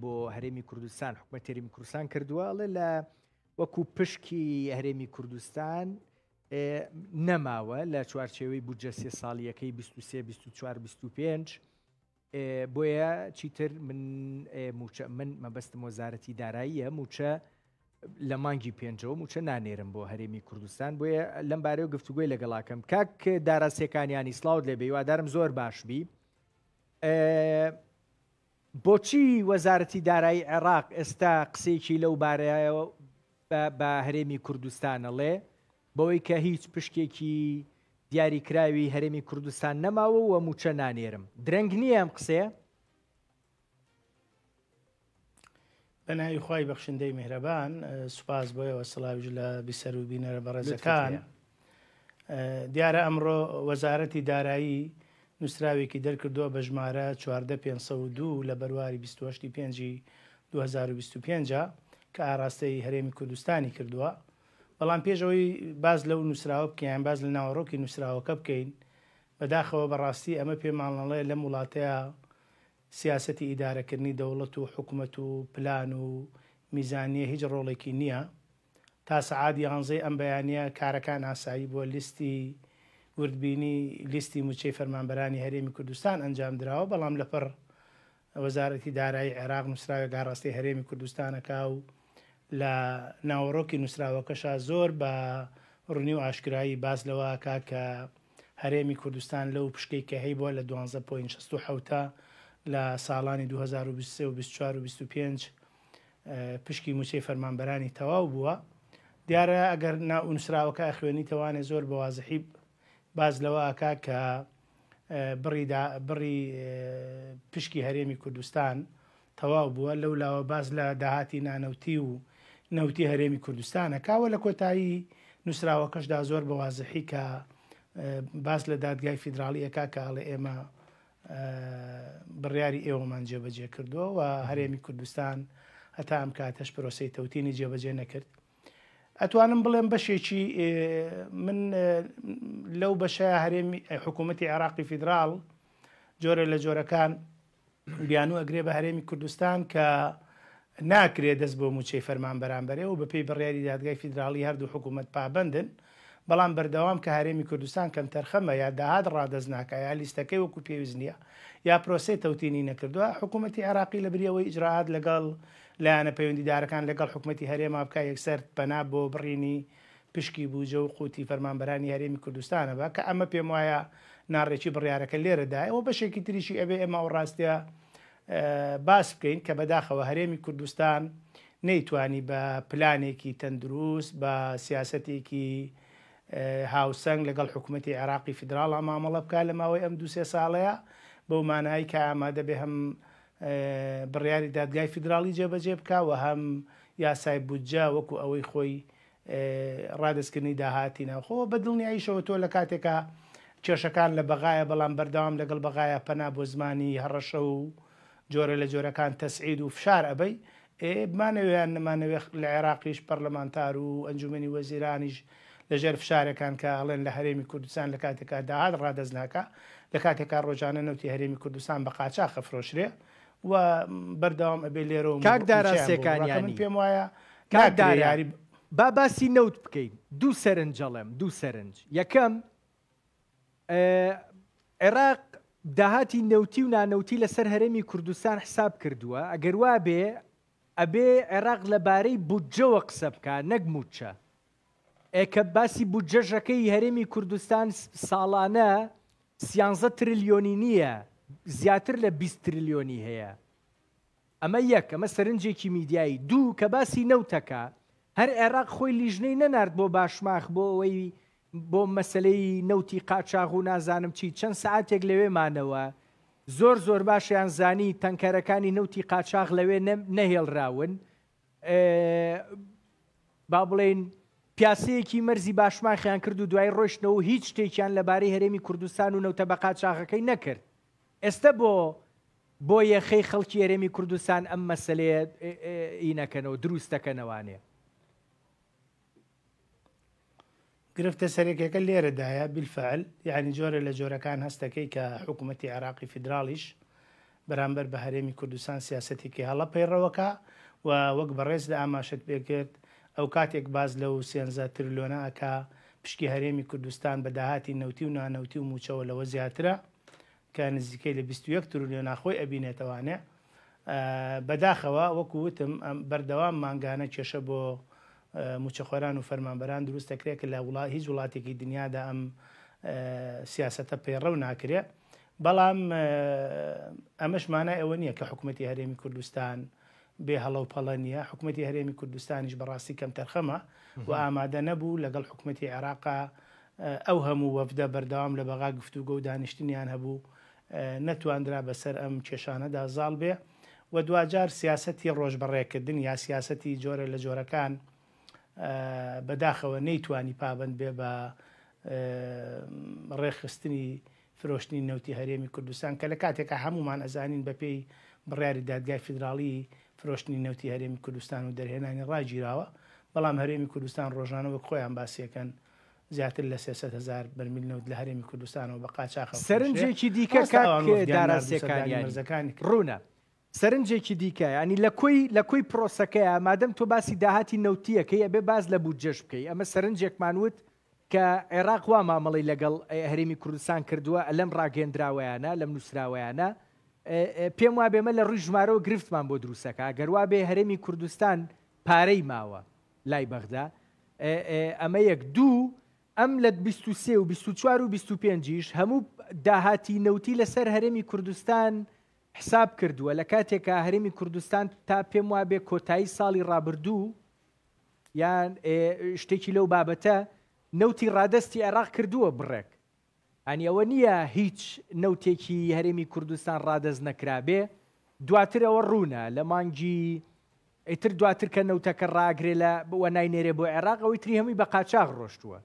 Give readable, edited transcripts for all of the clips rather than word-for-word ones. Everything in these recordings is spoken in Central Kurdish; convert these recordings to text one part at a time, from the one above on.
بۆ هەرێمی کوردستان حکومەت هەرێمی کوردستان کردووە ئەڵێ لە وەکو پشکی هەرێمی کوردستان نەماوە لە چوارچێوەی بودجە 3 ساڵیەکەی 23 24 25 بۆیە چیتر من مەبەستم وەزارەتی داراییە موچە لە مانگی پێنجەوە موچە نانێرم بۆ هەرێمی کوردستان بۆیە لەم بارەیە گفتوگوی لەگەڵاکەم کاک داراسیەکانیانی سلااوت لێ بێوادارم زۆر باش بی بۆچی وەزارەتی دارایی عێراق ئێستا قسێکی لەو بارەیە بە هەرێمی کوردستانەڵێ بەوەی کە هیچ پشکێکی دیاریکراوی هەرێمی کوردستان نەماوە و موچە نانێرم درەنگ نییە ئەم قسەیە بەناوی خوای بەخشندەی میهرەبان سوپاس بۆیەوە سڵاویش لە بیسەر و بینەرە بەڕێزەکان دیارە ئەمڕۆ وەزارەتی دارایی نووسراوێکی دەرکردووە بە ژمارە 14502 لە بەرواری 28 پێنجی 2025 کە ئاراستەی هەرێمی کوردستانی کردووە بەڵام پێشەوەی باز لەو نووسراوە بکەیان باز لە ناوەڕۆکی نووسراوەکە بکەین بەداخەوە بەڕاستی ئەمە پێماڵەڵێ لەم وڵاتەیە سیاسەتی ئیدارەکردنی دەوڵەت و حکوومەت و پلان و میزانیە هیچ ڕۆڵێکی نییە تا سەعات 11 ئەم بەیانە کارەکان ئاسایی بۆ لیستی وردبینی لیستی موچەی فەرمانبەرانی هەرێمی کوردستان ئەنجام درراوە بەڵام لەپەر وەزارەتی دارایی عێراق نووسراوە گاڕاستی هەرێمی کوردستانەکە و لە ناوەڕۆکی نووسراوەکەشا زۆر بە ڕوونی و ئاشکرایی باز لەوەکە کە هەرێمی کوردستان لەو پشکەی کە هەی بووە لە 12.67 لە ساڵانی 2023 و 24 و 25 پشکی موچەی فەرمانبەرانی تەواو بووە دیارە ئەگەر نووسراوەکە خوێنی تەوانێت زۆر بەوازحی باز لەوەکە کە بڕی پشکی هەرێمی کوردستان تەواو بووە لەولاوە باز لە داهاتی نانەوتی و نەوتی هەرێمی کوردستانە کاوە لە کۆتایی نووسراوەکەشدا زۆر بەوازحی کە باز لە دادگای فیدراڵیەکە کە ئاڵێ ئێمە بڕیاری ئێوەمان جێبەجێ کردووە و هەرێمی کوردستان هەتا ئەم کاتەش پرۆسەی تەوتینی جێبەجێ نەکرد ئەتوانم بڵێم بەشێکی من لەو بەشە هەرێمی حکوومەتی عێراقی فیدراڵ جۆرە لە جۆرەکان بیان و ئەگرێ بە هەرێمی کوردستان کە ناکرێت دەست بۆ موچەی فەرمانبەرانبەرێ و بەپێی بڕیاری دادگای فیدراڵی هەردوو حکوومەت پابندن بەڵام بەردەوام کە هەرێمی کوردستان کەم تەرخەمە یا داهات ڕادەست ناکە یا لیستەکەی وەکو پێویست نییە یا پرۆسی تەوتینی نەکردووە حکوومەتی عێراقی لە بریەوەی ئیجراعات لەگەڵ لایەنە پەیوەندیدارەکان لەگەڵ حکوومەتی هەرێما بکە یەکسەر پەنا بۆ بڕینی پشکی بووجە و قوتی فەرمانبەرانی هەرێمی کوردستانە بە کە ئەمە پێم وایە ناڕێکی بڕیارەکە لێرەدایەوە بەشێکی تریشی ئەبێ ئێمە ئەو ڕاستیە باس بکەین کە بەداخەوە هەرێمی کوردستان نەیتوانی بە پلانێکی تەندروست بە سیاسەتێکی هاوسەنگ لەگەڵ حکوومەتی عێراقی فیدراڵ مامەڵە بکە لە ماوەی ئەم 2-3 ساڵەیە بەو مانایی کە ئامادە بێ هەم بڕیاری دادگای فیدراڵی جێبەجێ بکە و هەم یاسای بودجە وەکو ئەوەی خۆی ڕادستکردنی داهاتی ناوخۆوە بە دڵنیاییشەوە تۆ لە کاتێکە کێشەکان لە بەغایە بەڵام بەردەوام لەگەڵ بەغایە پەنا بۆ زمانی هەڕەشە و جۆرە لە جۆرەکان تەسعید و فشار ئەبەی بمانەوێیان نمانەوێ لە عێراقیش پەرلەمانتار و ئەنجومەنی وەزیرانیش لەژێر فشارەکان کە ئەڵێن لە هەرێمی کوردستان لە کاتێکا داهات ڕادەست ناکە لە کاتێکا ڕۆژانە نەوتی هەرێمی کوردستان بە قاچاق خەفرۆشرێ و بەردەوام ئەبێ لێرە و کاک داراسیەکانیانی پێم وایە کاک با باسی نەوت بکەین دوو سەرنجەڵێم دوو سەرنج یەکەم عێراق داهاتی نەوتی و نانەوتی لەسەر هەرێمی کوردستان حساب کردووە ئەگەر وا بێ ئەبێ عێراق لەبارەی بودجەوە قسە بکە نەک موچە کە باسی بودجەژەکەی هەرێمی کوردستان ساڵانە 13 تریلیۆنی نییە زیاتر لە 20 تریلیۆنی هەیە ئەمە یەک ئەمە سەرنجێکی میدیایی دوو کە باسی نەوتەکە هەر عێراق خۆی لیژنەی نەنارد بۆ باشماخ بۆ ئەوەی بۆ مەسلەی نەوتی قاچاغ و نازانم چی چەند سعاتێک لەوێمانەوە زۆر باشیان زانی تەنکەرەکانی نەوتی قاچاغ لەوێ نەهێڵراون با بڵێن پیاسەیەکی مەرزی باشماخیان کرد و دوای ڕۆیشتنەوە هیچ شتێکیان لەبارەی هەرێمی کوردستان و نەوتە بە قاچاغەکەی نەکرد ئێستا بۆ یەخەی خەڵکی هەرێمی کوردستان ئەم مەسلەیە ئینەکەنەوە دروستەکەنەوانێ گرفتە سەرێکەکە لێرەدایە بالفعل یعنی جۆرە لە جۆرەکان هەستەکەی کە حکوومەتی عێراقی فیدراڵیش بەرامبەر بە هەرێمی کوردستان سیاسەتێکی هەڵە پەیڕەوەکە و وەک بەڕێزدا ئاماشت پێکرد ئەو کاتێک باز لەو 13 تریلیۆنەکە پشکی هەرێمی کوردستان بە داهاتی نەوتی و نانەوتی و موچەوە لەوە زیاترە کە نزیکەی لە 21 تریلیۆن خۆی ئەبینێتەوانێ بەداخەوە وەکو وتم بەردەوام مانگانە کێشە بۆ موچەخۆران و فەرمانبەران دروست دەکرێت کە لە هیچ وڵاتێکی دنیادا ئەم سیاسەتە پەیڕەو ناکرێت بەڵام ئەمەش مانای ئەوە نییە کە حکوومەتی هەرێمی کوردستان بێ هەڵە و پەڵە نییە حکوومەتی هەرێمی کوردستانیش بەڕاستی کەم تەرخەمە و ئامادە نەبوو لەگەڵ حکوومەتی عێراقا ئەو هەموو وەفدە بەردەوام لە بەغا گفتوگە و دانیشتنیان هەبوو نەتواندرا بەسەر ئەم کێشانەدا زاڵ بێ و دوجار سیاسەتی ڕۆژبەڕێکردن یا سیاسەتی جۆرە لە جۆرەکان بەداخەوە نەیتوانی پابند بێ بە ڕێخستنی فرۆشتنی نەوتی هەرێمی کوردستان کە لە کاتێکە هەمومان ئەزانین بە پێی بڕیاری دادگای فیدراڵی فرۆشتنی نەوتی هەرێمی کوردستان و دەرهێنانی ڕاگیراوە بەڵام هەرێمی کوردستان ڕۆژانەوە خۆیان باسیەکەن زیاتر لە 300,000 بەرمیل نەوت لە هەرێمی کوردستانەوە بە قاچاق سەرنجێکی دیکە داراسیەکانی ڕوونە سەرنجێکی دیکە ینی لە کۆی پرۆسەکەیە مادەم تۆ باسی داهاتی نەوتیەکەی ئەبێ باز لە بودجەش بکەی ئەمە سەرنجێکمانوت کە عێراق وا مامەڵی لەگەڵ هەرێمی کوردستان کردووە لەم ڕاگەندراوەیانە لەم نووسراوەیانە پێم وا بێمە لە ڕووی ژمارەوە گرفتمان بۆ دروستەکە گەروا بێ هەرێمی کوردستان پارەی ماوە لای بەغدا ئەمە یەک دوو ئەم لە 23 و 24 و 25 هەموو داهاتی نەوتی لەسەر هەرێمی کوردستان حساب کردووە لە کاتێکە هەرێمی کوردستان تا پێم وا بێ کۆتایی ساڵی ڕابردوو یان شتێکی لەو بابەتە نەوتی ڕادستی عێراق کردووە بڕێک ئەنی ئەوە نییە هیچ نەوتێکی هەرێمی کوردستان ڕادەست نەکرابێ دواترەوە ڕوونە لە مانگی ئیتر دواتر کە نەوتەکە ڕاگرێ لە بۆ ناینێرێ بۆ عێراق ئەوەی تری هەمووی بە قاچاق ڕۆشتووە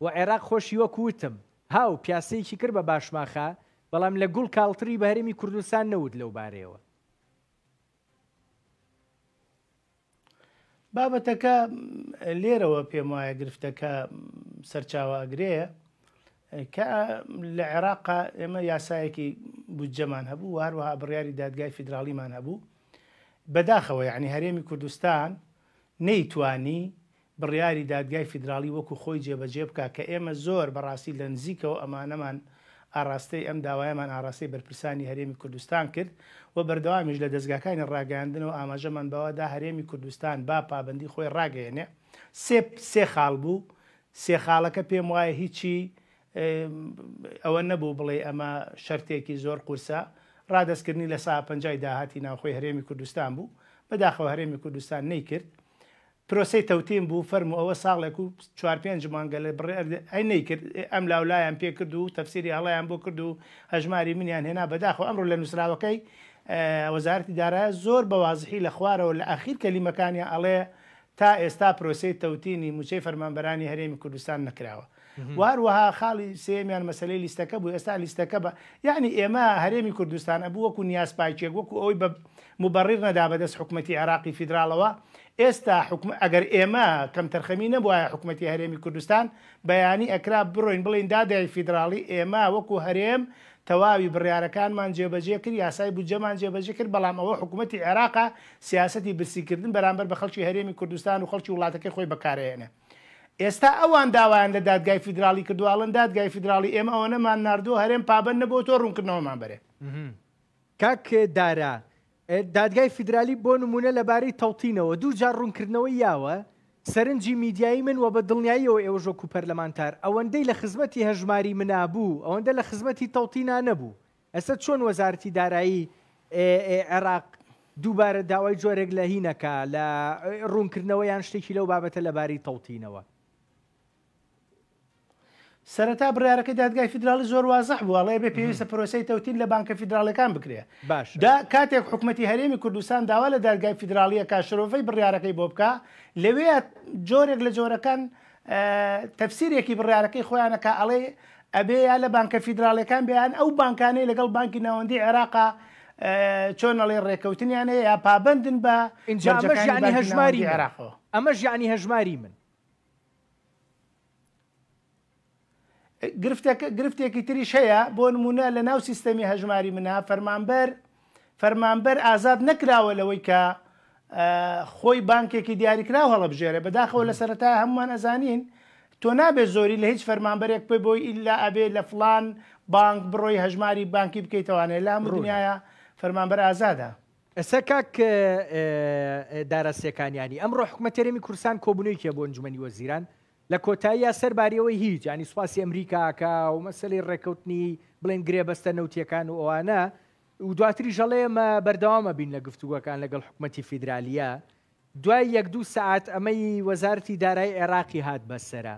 و عێراق خۆشی وەکوتم هاو پیاسەیەکی کرد بە باشماخە بەڵام لە گوڵ کاڵتری بە هەرێمی کوردستان نەوت لەو بارەیەوە بابەتەکە لێرەوە پێم وایە گرفتەکە سەرچاوە ئەگرەیە کە لە عێراقا ئێمە یاسایەکی بودجەمان هەبوو هەروەها بڕیاری دادگای فیدراڵیمان هەبوو بەداخەوە یعنی هەرێمی کوردستان نەیتوانی بڕیاری دادگای فیدراڵی وەکو خۆی جێبەجێ بکە کە ئێمە زۆر بەڕاستی لە نزیکەوە ئەمانەمان ئاراستەی ئەم داوایەمان ئاراستەی بەرپرسانی هەرێمی کوردستان کرد و بەردەوامیش لە دەستگاکانی ڕاگەاندنەوە ئاماژەمان بەوەدا هەرێمی کوردستان با پابندی خۆی ڕاگەیەنێ سێ خاڵ بوو سێ خاڵەکە پێم وایە هیچی ئەوە نەبوو بڵێ ئەمە شەرتێکی زۆر قورسە ڕادەستکردنی لە سا 50 داهاتی ناوخۆی هەرێمی کوردستان بوو بەداخەوە هەرێمی کوردستان نەیکرد پرۆسەی تەوتیم بوو فەرمو ئەوە ساڵێک و 4-5 مانگە لە ئەی نەیکرد ئەم لاولایان پێ کرد و تەفسیری هەڵیان بۆ کرد و هەژماری منیان هێنا بەداخەوە ئەمڕۆ لە نووسراوەکەی وەزارەتی دارایە زۆر بەوازحی لە خوارەوە لە ئاخیر کەلیمەکانی ئەڵێ تا ئێستا پرۆسەی تەوتینی موچەی فەرمانبەرانی هەرێمی کوردستان نەکراوە واروەها خاڵی سێمیان مەسلەی لیستەکە بوو ئێستا لیستەکە بە یعنی ئێمە هەرێمی کوردستان ئەبوو وەکو نیازپایچێک وەکو ئەوەی بە مبەڕیر نەدا بەدەست حکوومەتی عێراقی فیدراڵەوە ئێستا ئەگەر ئێمە کەم تەرخەمی نەبووە حکوومەتی هەرێمی کوردستان بەیانی ئەکرا بڕۆین بڵین دادای فیدراڵی ئێمە وەکو هەرێم تەواوی بڕیارەکانمان جێبەجێ کرد یاسای بودجەمان جێبەجێ کرد بەڵام ئەوە حکوومەتی عێراقا سیاسەتی برسیکردن بەرامبەر بە خەڵکی هەرێمی کوردستان و خەڵکی وڵاتەکەی خۆی بەکارهێنێ ئێستا ئەوان داوایان لە دادگای فیدراڵی کردوواڵن دادگای فیدراڵی ئێمە ئەوە نەمان نردووە هەرێم پابند نەبووە تۆ ڕوونکردنەوەمان بەرێ کاک دارا دادگای فیدرالی بۆ نمونە لەبارەی تەڵتینەوە دوو جار ڕوونکردنەوەی یاوە سەرنجی میدیایی من و بە دڵنیاییەوە ئێوە ژۆکو پەرلەمانتار ئەوەندەی لە خزمەتی هەژماری منابوو ئەوەندە لە خزمەتی تەڵتینا نەبوو ئەستا چۆن وەزارەتی دارایی عێراق دووبارە داوای جۆرێک لە هینەکە لە ڕوونکردنەوە یان شتێکی لەو بابەتە لەبارەی تەڵتینەوە سەرەتا بڕیارەکەی دادگای فیدراڵی زۆر وازەح بوو ئەڵێ بێ پێویستە پرۆسەی تەوتین لە بانکە فیدراڵەکان بکرێ باش کاتێک حکوومەتی هەرێمی کوردستان داوا لە دادگای فیدراڵیە کاشرۆڤەی بڕیارەکەی بۆ بکە لەوێ جۆرێک لە جۆرەکان تەفسیرێکی بڕیارەکەی خۆیانەکە ئەڵێ ئەبێ یا لە بانکە فیدراڵەکان بێیان ئەو بانکانەی لەگەڵ بانکی ناوەندی عێراقا چۆن ئەڵێ ڕێکەوتنیان هەیە یا پابندن بە عێراقەوە ئەمەش یعنی هەژماری من گرفتێکی تریش هەیە بۆ نمونە لە ناو سیستەمی هەژماری منە فەرمانبەر فەرمانبەر ئازاد نەکراوە لەوەی کە خۆی بانکێکی دیاریکراو هەڵەبژێرە بەداخەوە لە سەرەتا هەمومان ئەزانین تۆ نابێت زۆری لە هیچ فەرمانبەرێک پێی بۆی ئیلا ئەبێ لە فلان بانک بڕۆی هەژماری بانکی بکەیتەوانێ لا هەموو دنیاە فەرمانبەر ئازادە. ئەسا کاک دارەسیەکانیانی ئەمڕۆ حکوومەت هەرێمی کوردستان کۆبوونەوەیکە بۆ ئەنجومەنی وەزیران لە کۆتاییە سەرباریەوەی هیچ ینی سوپاسی ئەمریکاکە و مەسەلەی ڕێکەوتنی بڵێن گرێبەستە نەوتیەکان و ئەوانە و دواتری ژەڵێمە بەردەوامە بین لە گفتوگۆکان لەگەڵ حکوومەتی فیدرالیە دوای 1-2 سەعات ئەمەی وەزارەتی دارایی عێراقی هات بەسەرە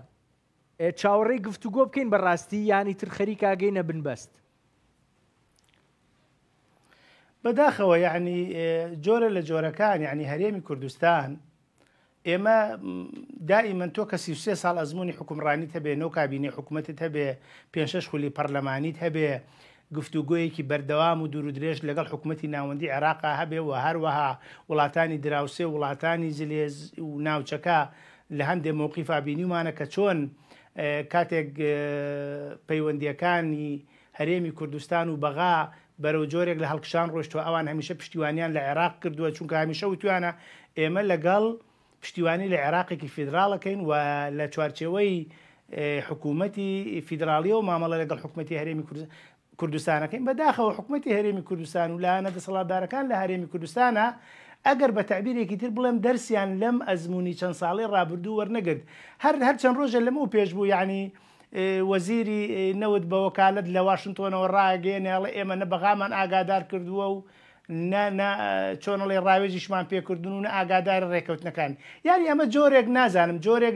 چاوەڕێی گفتوگۆ بکەین بەڕاستی ینی تر خەریک ئاگەینە بنبەست. بەداخەوە یعنی جۆرە لە جۆرەکان یعنی هەرێمی کوردستان ئێمە دائیمەن تۆ کە 33 ساڵ ئەزمموی حکومڕانیت هەبێ نەو کابینی حکوومەتت هەبێ 5-6 خولی پەرلەمانیت هەبێ گفتوگۆیەکی بەردەوام و دوور و درێژ لەگەڵ حکوومەتی ناوەندی عێراقا هەبێ و هەروەها وڵاتانی دراوسێ وڵاتانی زلێز و ناوچەکە لە هەندێک مووقیفا بینیمانە کە چۆن کاتێک پەیوەندیەکانی هەرێمی کوردستان و بەغا بەرەو جۆرێک لە هەڵکشان ڕۆشتوە ئەوان هەمیشە پشتیوانیان لە عێراق کردووە چونکە هەمیشە وتوانە ئێمە لەگەڵ پشتیوانی لە عێراقێکی فیدراڵەکەین و لە چوارچێوەی حکوومەتی فیدراالیە و مامەڵە لەگەڵ حکوومەتی هەرێمی کوردستانەکەین بەداخەوە حکوومەتی هەرێمی کوردستان و لایەنە دەسەڵاتدارەکان لە هەرێمی کوردستانە ئەگەر بە تعبیرێکی تر بڵێم دەرسیان لەم ئەزمموی چەند ساڵی ڕابردوو وەرنەگرت هەر چەند ڕۆژە لەمە و پێش بوو یعنی وەزیری نەوت بە وەکالەت لە واشنتۆنەوە ڕاگەێنێڵە ئێمە نە بەغامان ئاگادار کردووە و چۆنەڵێ ڕاوێژیشمان پێکردون و نە ئاگادار ڕێکەوتنەکان یعنی ئەمە جۆرێک نازانم جۆرێک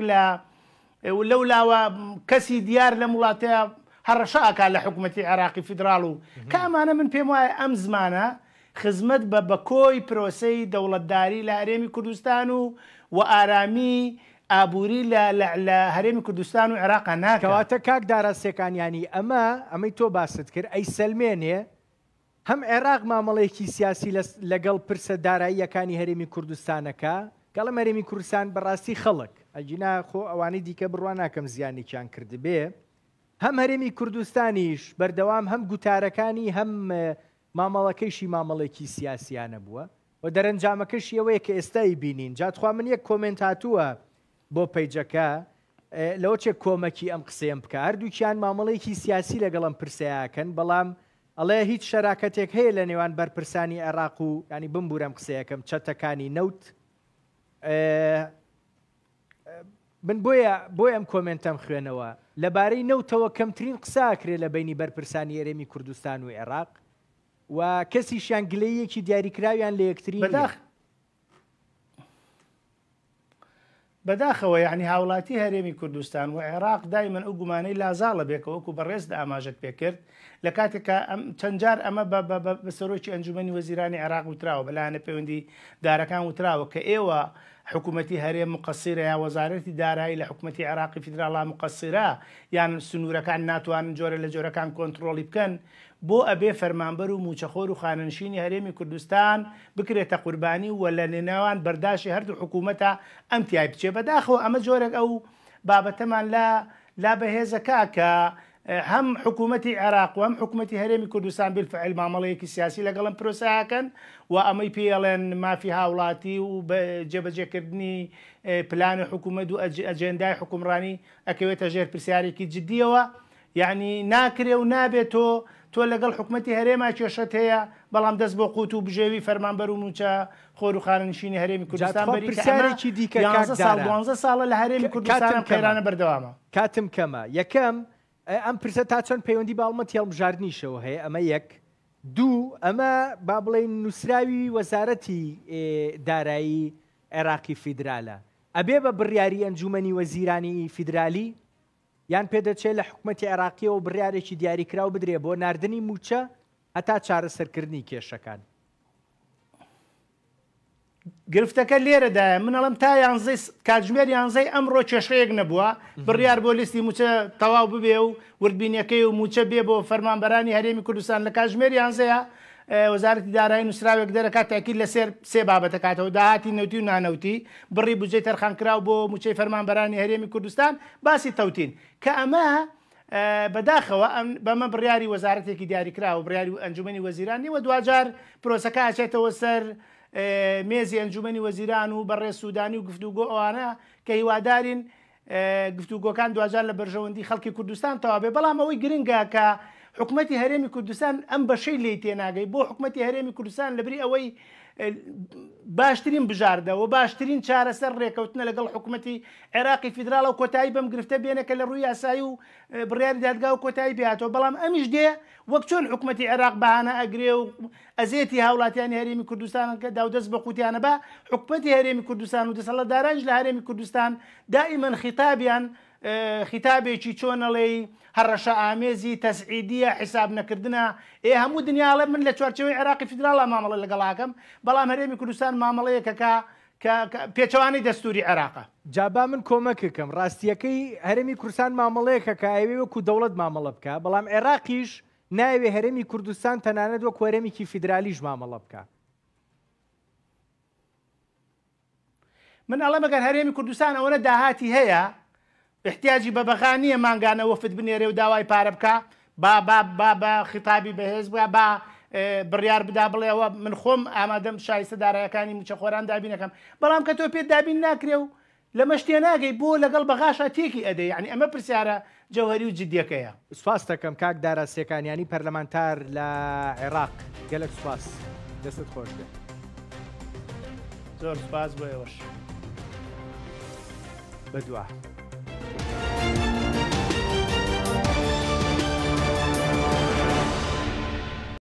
لەو لاوە کەسی دیار لە وڵاتەیە هەڕەشەکە لە حکوومەتی عێراقی فیدراڵ و کە ئەمانە من پێم وایە ئەم زمانە خزمەت بە کۆی پرۆسەی دەوڵەتداری لە هەرێمی کوردستان و ئارامی ئابووری لە هەرێمی کوردستان و عێراقا ناکەواتە کاک دارەسیەکانیانی ئەمەی تۆ باست کرد ئەی سەلمێنێ هەم عێراق مامەڵەیەکی سیاسی لەگەڵ پرسە داراییەکانی هەرێمی کوردستانەکە گەڵم هەرێمی کوردستان بەڕاستی خەڵک ئەجینا خۆ ئەوانەی دیکە بڕوان ناکەم زیانێکیان کردبێ هەم هەرێمی کوردستانیش بەردەوام هەم گوتارەکانی هەم مامەڵەکەیشی مامەڵێکی سیاسیانە بووە و دەرەنجامەکەشی ئەوەیە کە ئێستای بینین جاتخوا من یەک کۆمنت هاتووە بۆ پەیجەکە لەوە چێک کۆمەکی ئەم قسەیەم بکە هەردووکیان مامەڵەیەکی سیاسی لەگەڵم پرسەیەکەن بەڵام ئەڵێ هیچ شەراکەتێک هەیە لە نێوان بەرپرسانی عێراق و ینی بمبورەم قسەیەکەم چەتەکانی نەوت من بۆی ئەم کۆمنتەم خوێنەوە لەبارەی نەوتەوە کەمترین قساکرێت لە بینی بەرپرسانی هەرێمی کوردستان و عێراق و کەسیشیان گلەیەکی دیاریکراویان لە یەکترین بەداخەوە یعنی هاوڵاتی هەرێمی کوردستان و عێراق دایمەن ئەو گومانەی لازاڵە بێکەوەکو بەڕێزدا ئاماژت پێکرد لە کاتێکە چەند جار ئەمە بە سەرۆکی ئەنجومەنی وەزیرانی عێراق وتراوە بەلایەنە پەیوەندی دارەکان وتراوە کە ئێوە حکوومەتی هەرێم مقصرە یا وەزارەتی دارایی لە حکوومەتی عێراقی فیدراڵا مقصرە یان سنوورەکان ناتوانن جۆرە لە جۆرەکان کۆنتترۆلی بکەن بۆ ئەبێ فەرمانبەر و موچەخۆر و خانەنشینی هەرێمی کوردستان بکرێتە قوربانی و لە نێناوان بەرداشی هەردوو حکوومەتە ئەم تیای بچێ بەداخەوە ئەمە جۆرێک ئەو بابەتەمان لا بەهێزەکە کە هەم حکوومەتی عێراق و هەم حکوومەتی هەرێمی کوردستان بالفعل مامەڵەیەکی سیاسی لەگەڵم پرۆسەکەن و ئەمەی پێڵێن مافی هاوڵاتی و جێبەجێکردنی پلانی حکوومەت و ئەجێندای حکومڕانی ئەکەوێتە ژێر پرسیارێکی جدیەوە یعنی ناکرێ و نابێت تۆ لەگەڵ حکوومەتی هەرێما کێشەت هەیە بەڵام دەست بۆ قوت و بژێوی فەرمانبەر و موچە خۆر و خانەنشینی هەرێمی کوردستان بەریکارێکی دیکە 12 ساڵە لە هەرێمی کوردستان قەیرانە بەردەوامە کاتم کەمە یەکەم ئەم پرسە تا چەند پەیوەندی باڵمەتی هەڵبژاردنیشەوە هەیە ئەمە یەک دوو ئەمە با بڵێن نووسراوی وەزارەتی دارایی عێراقی فیدرالە ئەبێ بە بڕیاری ئەنجومەنی وەزیرانی فیدرالی یان پێدەچێت لە حکوومەتی عێراقیەوە بڕیارێکی دیاریکراو بدرێ بۆ ناردنی موچە هەتا چارەسەرکردنی کێشەکان گرفتەکە لێرەدایە منەڵم تا کاتژمێر 11 ئەمڕۆ کێشەیەک نەبووە بڕیار بۆ لیستی موچە تەواو ببێ و وردبینەکەی و موچە بێ بۆ فەرمانبەرانی هەرێمی کوردستان لە کاتژمێر 11 وەزارەتی دارایی نووسراوێک دەرەکات تاکید لەسەر سێ بابەتەکاتەوە داهاتی نەوتی و نانەوتی بڕی بودجەی تەرخانکراو بۆ موچەی فەرمانبەرانی هەرێمی کوردستان باسی تەوتین کە ئەمە بەداخەوە بەمە بڕیاری وەزارەتێکی دیاریکرا و بڕیاری ئەنجومەنی وەزیران نیوە دوجار پرۆسەکە ئاچێتەوە سەر مێزی ئەنجومەنی وەزیران و بەڕێ سوودانی و گفتوگۆ ئەوانە کە هیوادارین گفتوگۆکان دوجار لە بەرژەوەندی خەڵکی کوردستان تەواو بێ بەڵام ئەوەی گرنگە کە حکوومەتی هەرێمی کوردستان ئەم بەشەی لێی تێناگەی بۆ حکوومەتی هەرێمی کوردستان لەبری ئەوەی باشترین بژاردەوە باشترین چارەسەر ڕێکەوتنە لەگەڵ حکوومەتی عێراقی فیدراڵە و کۆتایی بەم گرفتە بێنەکە لە ڕووی یاسایی و بڕیاری دادگا و کۆتایی بێتەوە بەڵام ئەمیش دێ وەک چۆن حکوومەتی عێراق بەهانە ئەگرێ و ئەزێتی هاوڵاتیانی هەرێمی کوردستان کە داودەست بە قوتیانە بە حکوومەتی هەرێمی کوردستان و دەسەڵاتدارانش لە هەرێمی کوردستان دائیمەن خیتابیان خیتابێکی چۆنەڵێی هەڕەشە ئامێزی تەسعیدیە حیساب نەکردنە هەموو دنیاڵە من لە چوارچەوەی عێراقی فیدراڵە مامەڵە لەگەڵاکەم بەڵام هەرێمی کوردستان مامەڵەیەکە پێچەوانی دەستوری عێراقە جابا من کۆمەکەکەم ڕاستیەکەی هەرێمی کوردستان مامەڵەیەکە کە ئەوێ وەکو دەوڵەت مامەڵە بکە بەڵام عێراقیش ناوێ هەرێمی کوردستان تەنانەت وەک هەرێمێکی فیدرالیش مامەڵە بکە من ئەڵێ مەگەر هەرێمی کوردستان ئەوەنە داهاتی هەیە احتیاجی بە بەغانیە مانگانە وەفد بنێرێ و داوای پارە بکە با خیتابی بەهێز بە با بڕیار بدا بڵێەوە من خۆم ئامادەم شایستە دارایەکانی موچەخۆران دابینەکەم بەڵام کە تۆ پێت دابین ناکرێ و لەمە شتێ ناگەی بۆ لەگەڵ بەغاشە تێکی ئەدەی یعنی ئەمە پرسیارە جەوهەری و جدیەکەیە. سوپاس دەکەم کاک داراسیەکانیانی پەرلەمانتار لە عێراق گەلک سوپاس دەستت خۆش بێت. زۆر سوپاس بۆ ئێوەش بەدووە.